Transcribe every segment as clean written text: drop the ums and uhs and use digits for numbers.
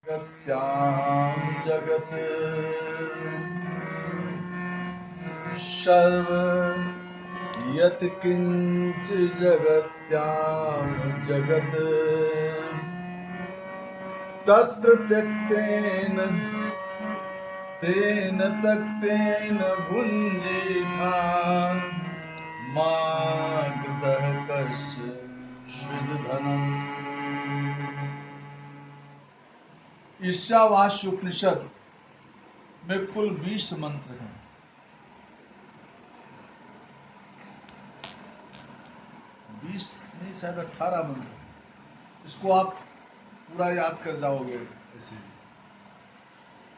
जगत्यां जगत् सर्व यत् किंच जगत्यां जगत् तत्र त्यक्तेन तेन तक्तेन भुञ्जीथा मा कृतः कस्य स्विद्धनम्। ईशावास्य उपनिषद में कुल 20 मंत्र हैं। 20 नहीं, शायद 18 मंत्र। इसको आप पूरा याद कर जाओगे ऐसे।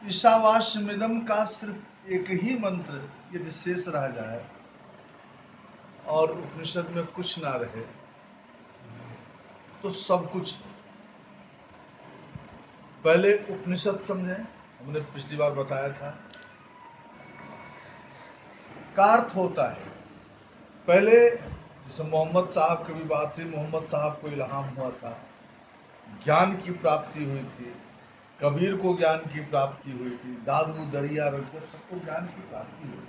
ईशावास्यमिदं का सिर्फ एक ही मंत्र यदि शेष रह जाए और उपनिषद में कुछ ना रहे तो सब कुछ। पहले उपनिषद समझें, हमने पिछली बार बताया था। का अर्थ होता है, पहले जैसे मोहम्मद साहब की भी बात थी, मोहम्मद साहब को इल्हाम हुआ था, ज्ञान की प्राप्ति हुई थी, कबीर को ज्ञान की प्राप्ति हुई थी, दादू दरिया रजक सबको ज्ञान की प्राप्ति हुई।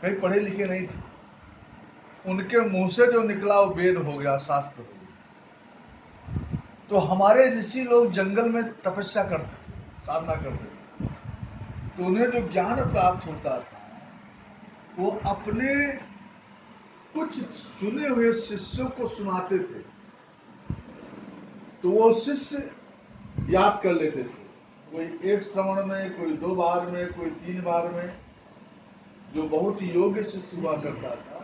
कहीं पढ़े लिखे नहीं थे, उनके मुंह से जो निकला वो वेद हो गया, शास्त्र हो गया। तो हमारे ऋषि लोग जंगल में तपस्या करते थे, साधना करते थे, तो उन्हें जो ज्ञान प्राप्त होता था वो अपने कुछ चुने हुए शिष्यों को सुनाते थे, तो वो शिष्य याद कर लेते थे। कोई एक श्रवण में, कोई 2 बार में, कोई 3 बार में। जो बहुत ही योग्य शिष्य हुआ करता था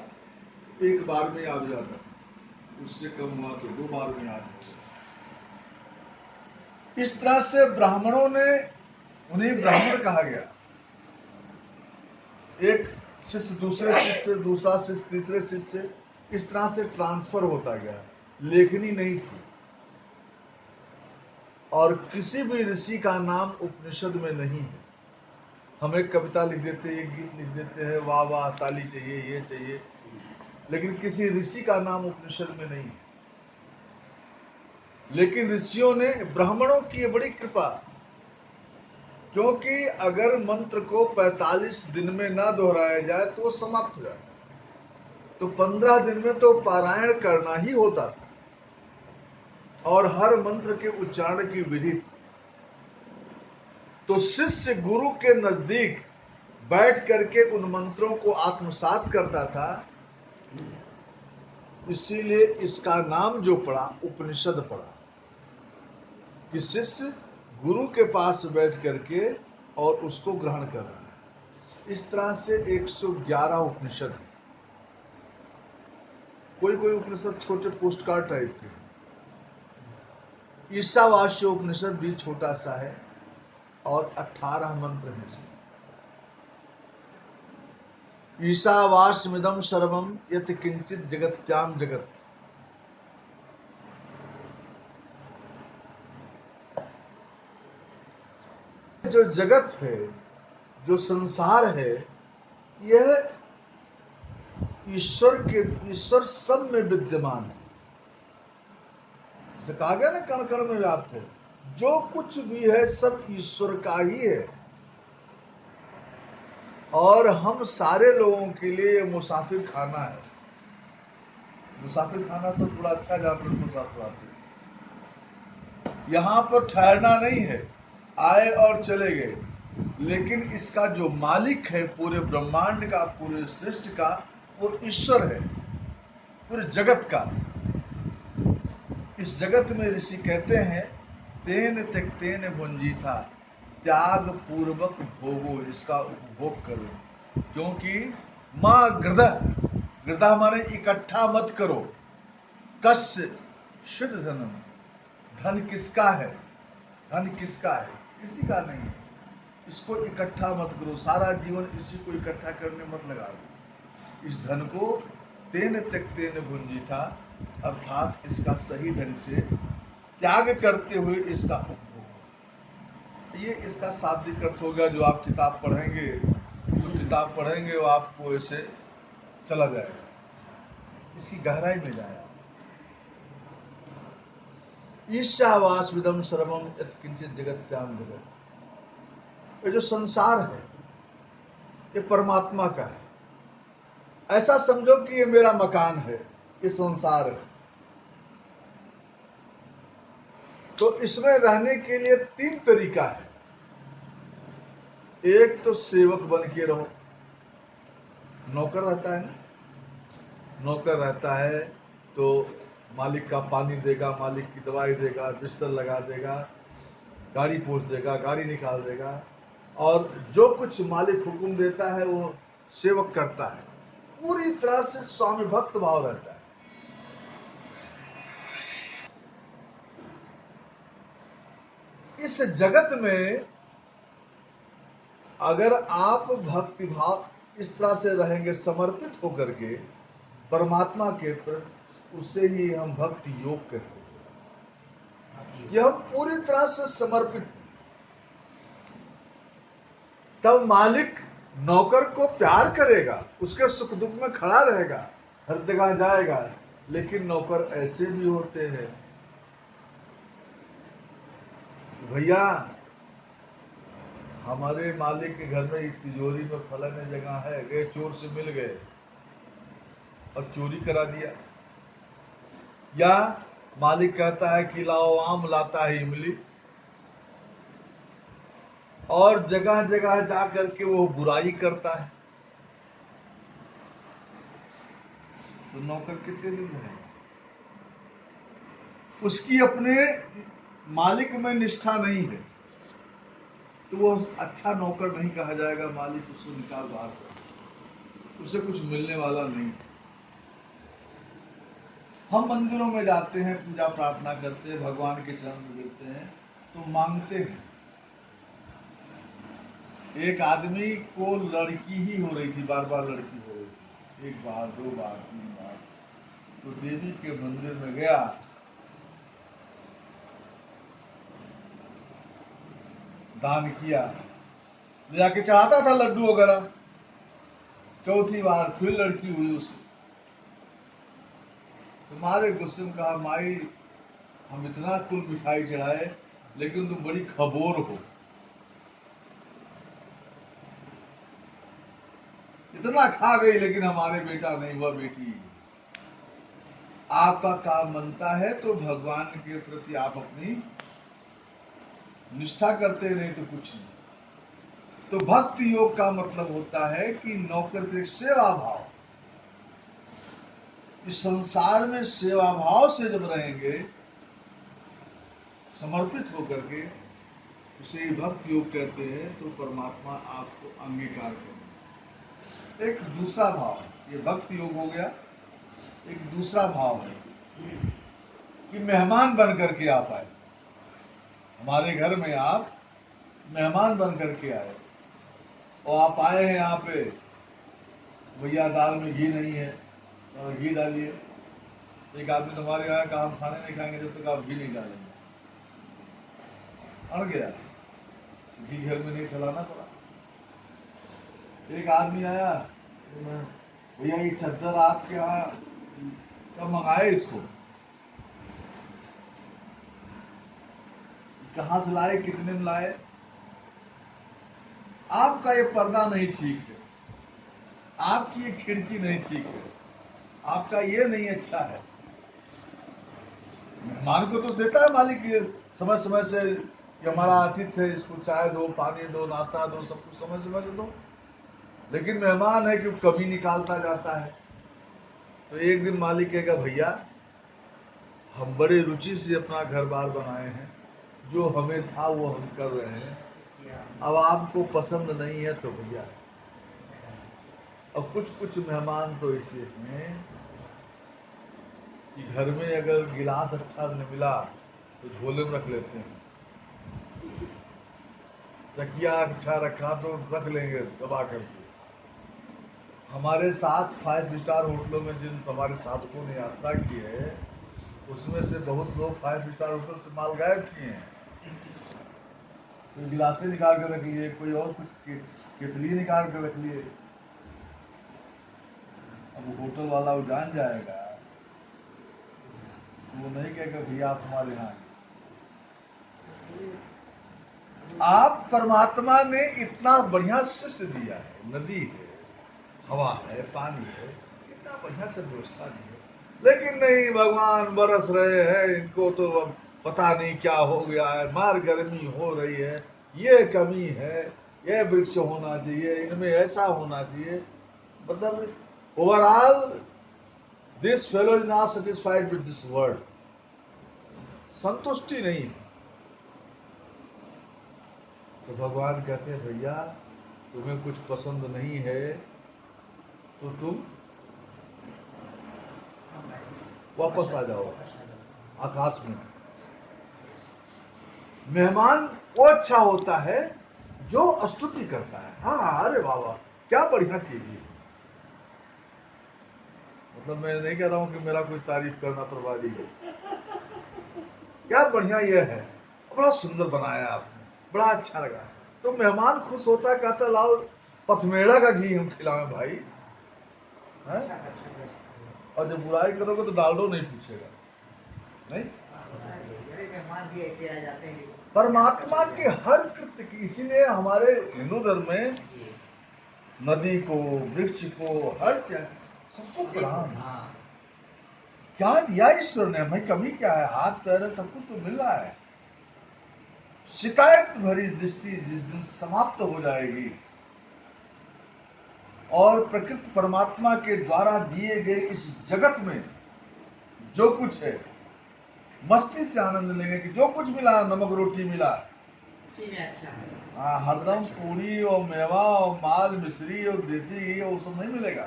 1 बार में याद हो जाता, उससे कम हुआ तो 2 बार में याद हो। इस तरह से ब्राह्मणों ने, उन्हें ब्राह्मण कहा गया। एक शिष्य दूसरे शिष्य, दूसरा शिष्य तीसरे शिष्य, इस तरह से ट्रांसफर होता गया। लेखनी नहीं थी और किसी भी ऋषि का नाम उपनिषद में नहीं है। हम एक कविता लिख देते, एक गीत लिख देते हैं, वाह वाह ताली चाहिए, ये चाहिए, लेकिन किसी ऋषि का नाम उपनिषद में नहीं है। लेकिन ऋषियों ने, ब्राह्मणों की ये बड़ी कृपा, क्योंकि अगर मंत्र को 45 दिन में ना दोहराया जाए तो वो समाप्त हो जाए, तो 15 दिन में तो पारायण करना ही होता था और हर मंत्र के उच्चारण की विधि थी। तो शिष्य गुरु के नजदीक बैठ करके उन मंत्रों को आत्मसात करता था, इसीलिए इसका नाम जो पड़ा उपनिषद पड़ा, कि शिष्य गुरु के पास बैठ करके और उसको ग्रहण कर रहा है। इस तरह से 111 उपनिषद है। कोई कोई उपनिषद छोटे पोस्ट कार्ड टाइप के। ईशावास्य उपनिषद भी छोटा सा है और 18 मंत्र हैं। ईशावास्यमिदं सर्वं यत् किंचित जगत्यां जगत्। जो जगत है, जो संसार है, यह ईश्वर सब में विद्यमान है। जैसे कहा गया ना, कण कण में व्याप्त है। जो कुछ भी है सब ईश्वर का ही है और हम सारे लोगों के लिए मुसाफिर खाना है। मुसाफिर खाना सब बड़ा अच्छा जानवर मुसाफिर आते हैं। यहाँ पर ठहरना नहीं है, आए और चले गए, लेकिन इसका जो मालिक है पूरे ब्रह्मांड का, पूरे सृष्टि का, वो ईश्वर है, पूरे जगत का। इस जगत में ऋषि कहते हैं, तेन त्यक्तेन भुंजीथा, त्याग पूर्वक भोगो, इसका उपभोग करो। क्योंकि मां गृधा माने इकट्ठा मत करो। कस्य शुद्ध धनम, धन किसका है, धन किसका है, किसी का नहीं है। इसको इकट्ठा मत करो, सारा जीवन इसी को इकट्ठा करने मत लगाओ। इस धन को तेन त्यक्तेन भुंजीथा, अर्थात इसका सही ढंग से त्याग करते हुए इसका उपभोग। ये इसका शाब्दिक अर्थ हो गया। जो आप किताब पढ़ेंगे, वो आपको ऐसे चला जाएगा, इसकी गहराई में जाएगा। ईशावास्विदम सर्वम यत्किंचित जगत्याम जगत। ये जो संसार है ये परमात्मा का है। ऐसा समझो कि ये मेरा मकान है, ये संसार है। तो इसमें रहने के लिए 3 तरीका है। एक तो सेवक बन के रहो, नौकर रहता है ना, नौकर रहता है तो मालिक का पानी देगा, मालिक की दवाई देगा, बिस्तर लगा देगा, गाड़ी पोंछ देगा, गाड़ी निकाल देगा, और जो कुछ मालिक हुक्म देता है वो सेवक करता है। पूरी तरह से स्वामी भक्त भाव रहता है। इस जगत में अगर आप भक्ति भाव इस तरह से रहेंगे, समर्पित होकर के परमात्मा के प्रति, उससे ही हम भक्ति योग कहते हैं। यह पूरी तरह से समर्पित है। तब मालिक नौकर को प्यार करेगा, उसके सुख दुख में खड़ा रहेगा, हर जगह जाएगा। लेकिन नौकर ऐसे भी होते हैं, भैया हमारे मालिक के घर में तिजोरी में फलाने जगह है, गए चोर से मिल गए और चोरी करा दिया। या मालिक कहता है कि लाओ आम, लाता है इमली, और जगह जगह जाकर के वो बुराई करता है। तो नौकर कितने दिन रहेगा? उसकी अपने मालिक में निष्ठा नहीं है तो वो अच्छा नौकर नहीं कहा जाएगा। मालिक उसको निकाल बाहर कर, उसे कुछ मिलने वाला नहीं। हम मंदिरों में जाते हैं, पूजा प्रार्थना करते हैं, भगवान के चरण में गिरते हैं तो मांगते हैं। एक आदमी को लड़की ही हो रही थी, बार बार लड़की हो रही थी, 1 बार 2 बार 3 बार। तो देवी के मंदिर में गया, दान किया, जाके चाहता था लड्डू वगैरह। चौथी बार फिर लड़की हुई उसे। तुम्हारे गुस्से में कहा, माई हम इतना कुल मिठाई चढ़ाए लेकिन तुम बड़ी खबोर हो, इतना खा गई लेकिन हमारे बेटा नहीं हुआ, बेटी। आपका काम बनता है तो भगवान के प्रति आप अपनी निष्ठा करते, नहीं तो कुछ नहीं। तो भक्ति योग का मतलब होता है कि नौकर के सेवा भाव। इस संसार में सेवा भाव से जब रहेंगे, समर्पित होकर के, उसे भक्ति योग कहते हैं। तो परमात्मा आपको अंगीकार करेंगे। एक दूसरा भाव, ये भक्ति योग हो गया। एक दूसरा भाव है कि मेहमान बन करके आप आए, हमारे घर में आप मेहमान बन करके आए, और आप आए हैं यहाँ पे, भैया दाल में घी नहीं है और घी डालिए। एक आदमी तुम्हारे आया, कहा हम खाने नहीं खाएंगे जब तक आप घी नहीं डालेंगे। अड़ गया, घी घर में नहीं चलाना पड़ा। एक आदमी आया, भैया ये चद्दर आपके यहाँ कब मंगाए, इसको कहाँ से लाए, कितने में लाए? आपका ये पर्दा नहीं ठीक है, आपकी ये खिड़की नहीं ठीक है, आपका ये नहीं अच्छा है। मेहमान को तो देता है मालिक ये समय समय से कि हमारा आतिथ्य है, इसको चाय दो, पानी दो, नाश्ता दो, सब कुछ समय समय से दो। लेकिन मेहमान है कि कभी निकालता जाता है। तो एक दिन मालिक कहेगा, भैया हम बड़े रुचि से अपना घर बार बनाए हैं, जो हमें था वो हम कर रहे हैं, अब आपको पसंद नहीं है तो भैया। अब कुछ कुछ मेहमान तो ऐसे हैं कि घर में अगर गिलास अच्छा न मिला तो झोले में रख लेते हैं, तकिया अच्छा रखा तो रख लेंगे दबा करके। हमारे साथ 5 स्टार होटलों में जिन हमारे साधकों ने यात्रा की है, उसमें से बहुत लोग 5 स्टार होटल से माल गायब किए हैं। कोई गिलासे निकाल कर रख लिए, कोई और कुछ केतली निकाल कर रख लिए। अब होटल वाला वो जान जाएगा, वो नहीं कहेगा भैया आप हमारे यहाँ, आप परमात्मा ने इतना बढ़िया सृष्टि दिया है, नदी है, हवा है, पानी है, इतना बढ़िया से व्यवस्था दी है, लेकिन नहीं, भगवान बरस रहे हैं, इनको तो अब पता नहीं क्या हो गया है, मार गर्मी हो रही है, ये कमी है, ये वृक्ष होना चाहिए, इनमें ऐसा होना चाहिए। मतलब overall this fellow is not satisfied with this world, संतुष्टि नहीं है। तो भगवान कहते हैं भैया तुम्हें कुछ पसंद नहीं है तो तुम वापस आ जाओ आकाश में। मेहमान वो अच्छा होता है जो स्तुति करता है, हाँ अरे बाबा क्या बढ़िया चीज है। मतलब मैं नहीं कह रहा हूं कि मेरा कोई तारीफ करना प्रभावी है, क्या बढ़िया ये है, बड़ा सुंदर बनाया आपने, बड़ा अच्छा लगा। तो मेहमान खुश होता है, कहता लाओ पथमेड़ा का घी हम खिलाएं भाई है? और जब बुराई करोगे तो डाल दो, नहीं पूछेगा, नहीं। मेहमान भी ऐसे आ जाते हैं परमात्मा के हर कृत्य की, इसीलिए हमारे हिंदू धर्म में नदी को, वृक्ष को, हर सबको प्रणाम। क्या दिया ईश्वर ने हमें, कमी क्या है, हाथ पैर है, सब कुछ तो मिल रहा है। शिकायत भरी दृष्टि जिस दिन समाप्त हो जाएगी और प्रकृति परमात्मा के द्वारा दिए गए इस जगत में जो कुछ है मस्ती से आनंद लेंगे कि जो कुछ मिला, नमक रोटी मिला, उसी में अच्छा है। हाँ, हरदम पूरी और मेवा और माल मिश्री और देसी घी और सब नहीं मिलेगा,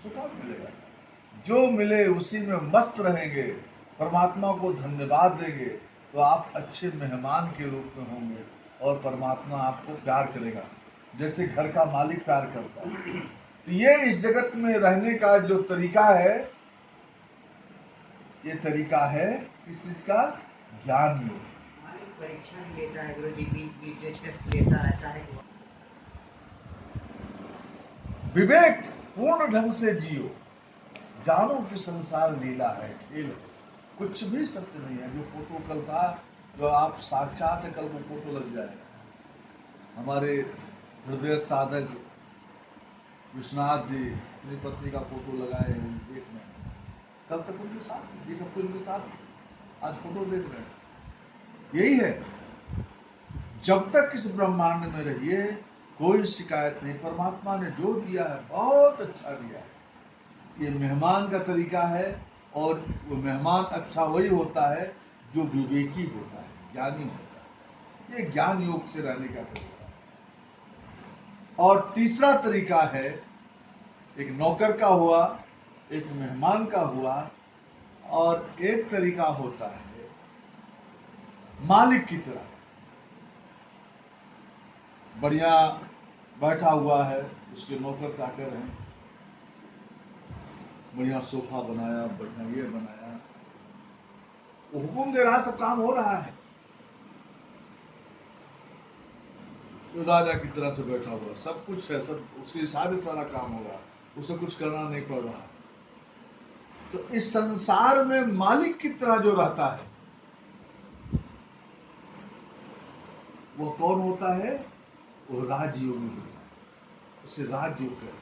सुखा मिलेगा। जो मिले उसी में मस्त रहेंगे, परमात्मा को धन्यवाद देंगे, तो आप अच्छे मेहमान के रूप में होंगे और परमात्मा आपको प्यार करेगा जैसे घर का मालिक प्यार करता है। तो ये इस जगत में रहने का जो तरीका है, ये तरीका है किस चीज का, ज्ञान योग। परीक्षा भी लेता है गुरु जी, बीच में टेस्ट लेता रहता है। विवेक पूर्ण ढंग से जियो, जानो कि संसार लीला है, खेल है, कुछ भी सत्य नहीं है। जो फोटो कल था, जो आप साक्षात है, कल वो फोटो लग जाएगा। हमारे हृदय साधक विश्वनाथ जी अपनी पत्नी का फोटो लगाए हैं, देख रहे हैं, कल तक उनके साथ, एक हफ्ते उनके साथ, आज फोटो देख रहे हैं। यही है, जब तक इस ब्रह्मांड में रहिए कोई शिकायत नहीं। परमात्मा ने जो दिया है बहुत अच्छा दिया है। ये मेहमान का तरीका है, और वो मेहमान अच्छा वही होता है जो विवेकी होता है, ज्ञानी होता है। ये ज्ञान योग से रहने का तरीका है। और तीसरा तरीका है, एक नौकर का हुआ, एक मेहमान का हुआ, और एक तरीका होता है मालिक की तरह। बढ़िया बैठा हुआ है, उसके नौकर चाकर हैं, बढ़िया सोफा बनाया, बढ़िया ये बनाया, वो हुक्म दे रहा है, सब काम हो रहा है, तो राजा की तरह से बैठा हुआ, सब कुछ है, सब उसके हिसाब से सारा काम हो रहा है, उसे कुछ करना नहीं पड़ रहा। तो इस संसार में मालिक की तरह जो रहता है वो कौन होता है, वो राजयोगी होता है, उसे राजयोग कहते हैं।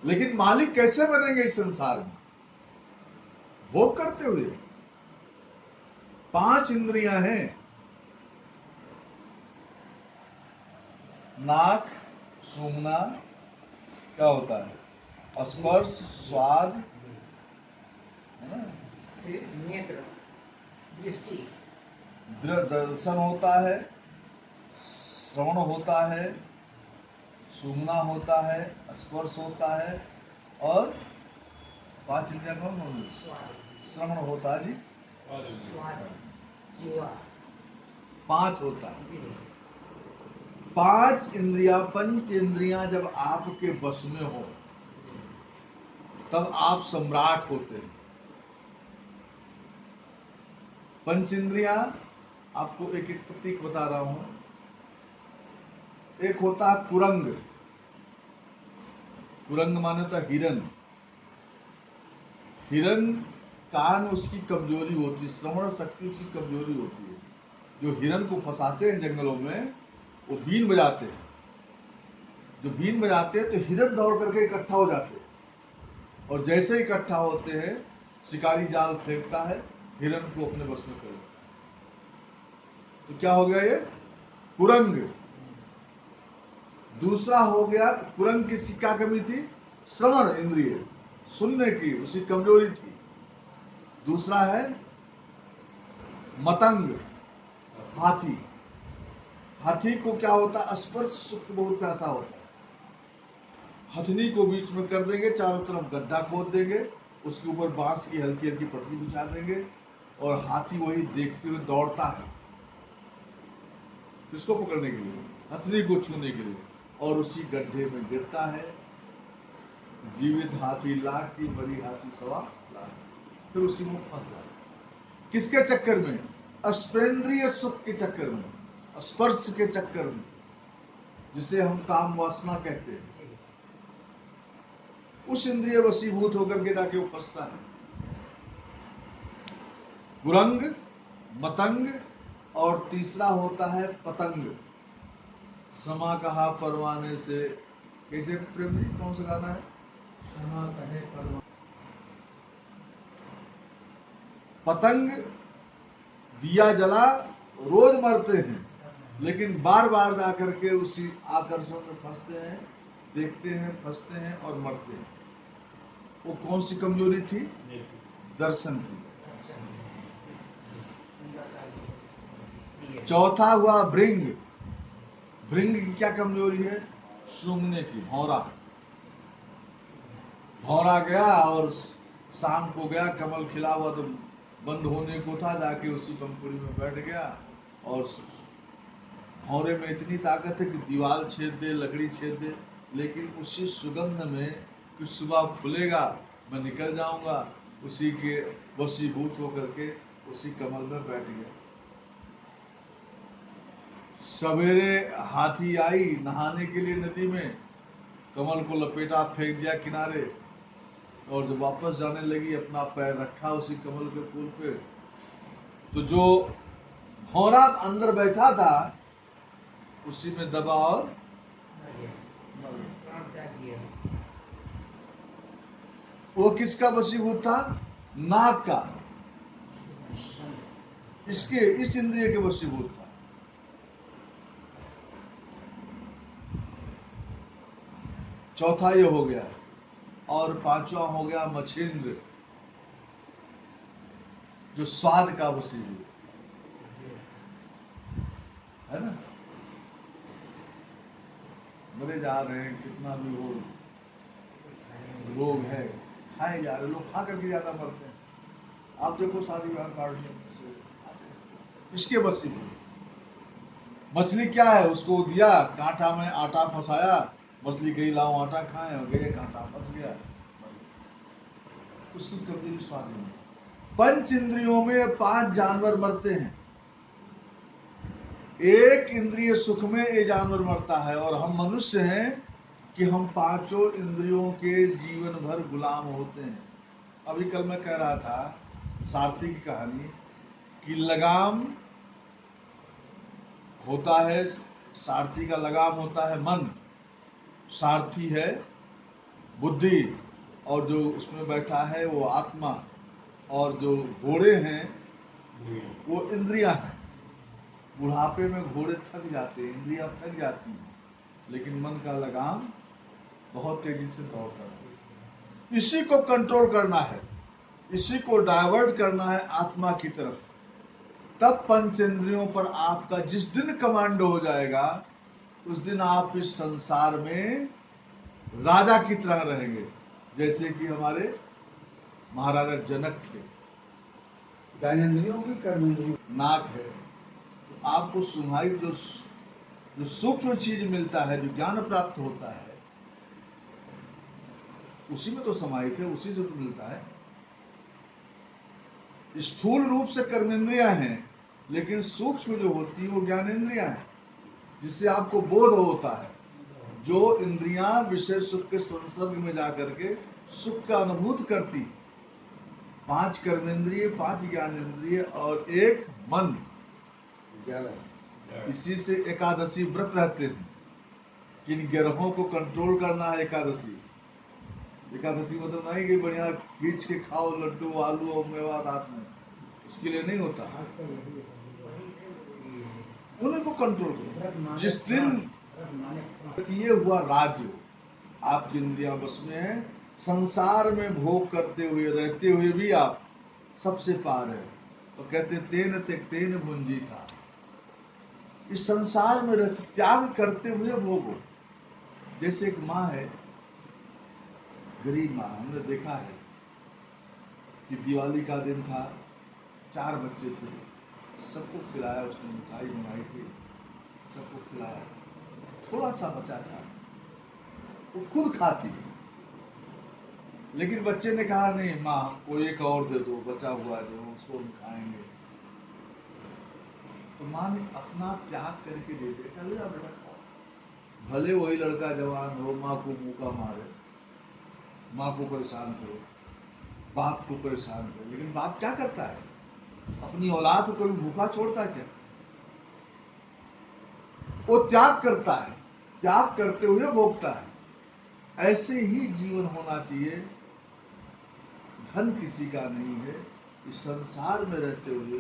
लेकिन मालिक कैसे बनेंगे इस संसार में, भोग करते हुए। 5 इंद्रियां हैं, नाक, सूंघना, क्या होता है, स्पर्श, स्वाद, है ना, नेत्र, दृष्टि, दर्शन होता है, श्रवण होता है, सूंघना होता है, स्पर्श होता है, और 5 इंद्रियां कौन कौन, श्रवण होता है जी, 5 होता है। 5 इंद्रियां, पंच इंद्रियां जब आपके बस में हो तब आप सम्राट होते हैं। पंच इंद्रियां, आपको एक एक प्रतीक बता रहा हूं। एक होता है कुरंग, कुरंग माने होता हिरन। हिरन कान उसकी कमजोरी होती है, श्रवण शक्ति उसकी कमजोरी होती है, जो हिरन को फंसाते हैं जंगलों में, वो बीन बजाते हैं। जो बीन बजाते हैं तो हिरन दौड़ करके इकट्ठा हो जाते हैं, और जैसे इकट्ठा होते हैं शिकारी जाल फेंकता है, हिरन को अपने बस में कर लेता है। तो क्या हो गया ये? कुरंग। दूसरा हो गया, कुरंग किसकी क्या कमी थी? श्रवण इंद्रिय, सुनने की उसकी कमजोरी थी। दूसरा है मतंग, हाथी। हाथी को क्या होता है? स्पर्श सुख बहुत प्यासा होता है। हथनी को बीच में कर देंगे, चारों तरफ गड्ढा खोद देंगे, उसके ऊपर बांस की हल्की हल्की पट्टी बिछा देंगे, और हाथी वही देखते हुए दौड़ता है किसको पकड़ने के लिए? हथनी को छूने के लिए, और उसी गड्ढे में गिरता है। जीवित हाथी लाख की, मरी हाथी सवा लाख, फिर उसी में फंस जाता है। किसके चक्कर में? स्पर्शेंद्रिय सुख के चक्कर में, स्पर्श के चक्कर में, जिसे हम काम वासना कहते हैं। उस इंद्रिय वशीभूत होकर के जाके वो फंसता है। कुरंग, मतंग, और तीसरा होता है पतंग। समा कहा परवाने से, कैसे प्रेम जी, कौन सा गाना है? समा कहे परवाने। पतंग दिया जला रोज मरते हैं, लेकिन बार बार जाकर के उसी आकर्षण में फंसते हैं, देखते हैं, फंसते हैं और मरते हैं। वो कौन सी कमजोरी थी? दर्शन की। चौथा हुआ भृंग। भृंग की क्या कमजोरी है? सूंघने की, भौरा। भौरा गया और शाम को गया, कमल खिला हुआ तो बंद होने को था, जाके उसी पंखुड़ी में बैठ गया, और भौरे में इतनी ताकत है कि दीवार छेद दे, लकड़ी छेद दे, लेकिन उसी सुगंध में कि सुबह खुलेगा मैं निकल जाऊंगा, उसी के वशीभूत होकर के उसी कमल में बैठ गया। सवेरे हाथी आई नहाने के लिए नदी में, कमल को लपेटा, फेंक दिया किनारे, और जब वापस जाने लगी अपना पैर रखा उसी कमल के फूल पे, तो जो भौरा अंदर बैठा था उसी में दबा और वो किसका वशीभूत था? नाक का, इसके, इस इंद्रिय के वशीभूत था। चौथा ये हो गया, और पांचवा हो गया मछेंद्र, जो स्वाद का वशीभूत है ना। मरे जा रहे हैं, कितना भी हो रोग है, खाए जा रहे, लोग खा करके ज्यादा मरते हैं। आप देखो शादी विवाह पार्टी, इसके वशीभूत। मछली क्या है? उसको दिया, कांटा में आटा फंसाया, मछली गई लाओ आटा खाएं, और गए कांटा फंस गया, उसकी कमजोरी स्वाद नहीं। पंच इंद्रियों में 5 जानवर मरते हैं, एक इंद्रिय सुख में ये जानवर मरता है, और हम मनुष्य हैं कि हम पांचों इंद्रियों के जीवन भर गुलाम होते हैं। अभी कल मैं कह रहा था सारथी की कहानी, कि लगाम होता है, सारथी का लगाम होता है मन, सारथी है बुद्धि, और जो उसमें बैठा है वो आत्मा, और जो घोड़े हैं वो इंद्रियां हैं। बुढ़ापे में घोड़े थक जाते हैं, इंद्रियां थक जाती हैं, लेकिन मन का लगाम बहुत तेजी से दौड़ता है। इसी को कंट्रोल करना है, इसी को डाइवर्ट करना है आत्मा की तरफ, तब पंचेंद्रियों पर आपका जिस दिन कमांडो हो जाएगा, उस दिन आप इस संसार में राजा की तरह रहेंगे, जैसे कि हमारे महाराजा जनक थे। ज्ञानेंद्रियों की कर्मेंद्रियों, नाक है, तो आपको सुनाई जो सूक्ष्म चीज मिलता है, जो ज्ञान प्राप्त होता है, उसी में तो समाहित है, उसी से तो मिलता है। स्थूल रूप से कर्मेंद्रियां हैं, लेकिन सूक्ष्म जो होती है वो ज्ञानेंद्रियां हैं, जिससे आपको बोध होता है। जो इंद्रियां विषय सुख के संसर्ग में जाकर के सुख का अनुभूत करती, 5 कर्मेंद्रिय, 5 ज्ञानेंद्रिय और 1 मन, 11 इसी से एकादशी व्रत रहते हैं। किन ग्रहों को कंट्रोल करना है एकादशी। एकादशी मतलब नहीं कि बढ़िया खींच के खाओ लड्डू आलू और मेवा रात में, उसके लिए नहीं होता। आजकल यही है। उन्हीं को कंट्रोल व्रत करो। माने जिस दिन व्रत माने प्राण। ये हुआ राजयोग, आपकी इंद्रियां बस में है, संसार में भोग करते हुए रहते हुए भी आप सबसे पार है। तो कहते तेन त्यक्तेन भुंजी था, इस संसार में रहते त्याग करते हुए भोगो। जैसे एक माँ है, गरीब माँ, हमने देखा है कि दिवाली का दिन था, 4 बच्चे थे, सबको खिलाया, उसने मिठाई बनाई थी, सबको खिलाया, थोड़ा सा बचा था, वो खुद खाती, लेकिन बच्चे ने कहा नहीं माँ हमको एक और दे दो, बचा हुआ है जो उसको हम खाएंगे। तो माँ ने अपना त्याग करके दे दिया, कहा ले जा बेटा खाओ। भले वही लड़का जवान हो, माँ को मुका मारे, माँ को परेशान करो, बाप को परेशान करो, लेकिन बाप क्या करता है, अपनी औलाद को कभी भूखा छोड़ता क्या? वो त्याग करता है, त्याग करते हुए भोगता है। ऐसे ही जीवन होना चाहिए। धन किसी का नहीं है, इस संसार में रहते हुए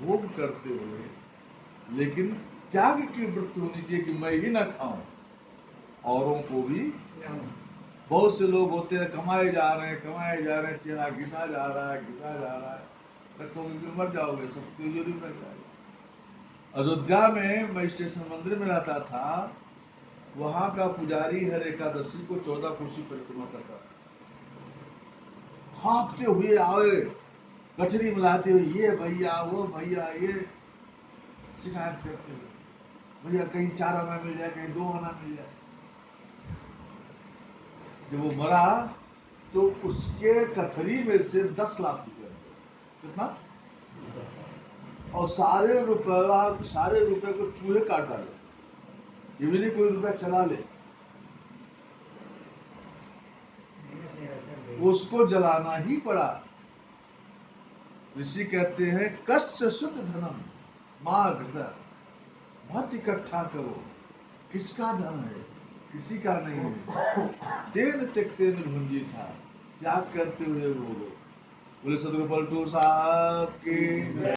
भोग करते हुए, लेकिन त्याग की वृत्ति होनी चाहिए कि मैं ही ना खाऊं, औरों को भी। बहुत से लोग होते हैं कमाए जा रहे हैं, कमाए जा रहे हैं, चेहरा घिसा जा रहा है, घिसा जा रहा है, रखोगे कि मर जाओगे, सब तिजोरी में रख जाएगा। अयोध्या में मैं स्टेशन मंदिर में रहता था, वहां का पुजारी हर एकादशी को 14 कुर्सी परिक्रमा करता था। हाँफते हुए आवे, कचरी मिलाते हुए, ये भैया वो भैया, ये शिकायत करते हुए, भैया कहीं 4 आना मिल जाए, कहीं 2 आना मिल जाए। जब वो मरा तो उसके कथरी में से 10 लाख रुपए, कितना, और सारे रुपए को चूहे काट डाले, ये भी नहीं कोई रुपया चला ले, उसको जलाना ही पड़ा। ऋषि कहते हैं कस्य शुद्ध धनम माँ हृदय, मत इकट्ठा करो, किसका धन है, किसी का नहीं है। तेन त्यक्तेन भुंजी था, त्याग करते हुए भोगो। बोले सदगुरु पलटू साहब की